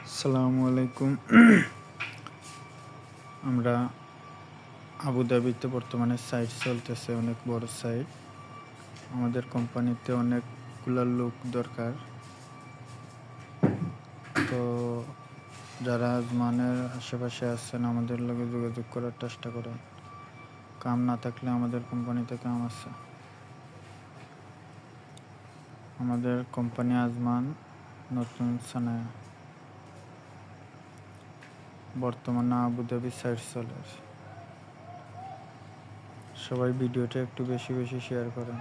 আসসালামু আলাইকুম। আমরা আবুধাবিতে বর্তমানে সাইট চলতেছে, অনেক বড় সাইট। আমাদের কোম্পানিতে অনেকগুলা লোক দরকার। তো যারা আজমানের আশেপাশে আছেন আমাদের লগে যোগাযোগ করার চেষ্টা করেন। কাম না থাকলে আমাদের কোম্পানিতে কাম আছে। আমাদের কোম্পানি আজমান নতুন সানায়া, বর্তমানে আবুধাবি সাইট চলে। সবাই ভিডিওটা একটু বেশি বেশি শেয়ার করেন।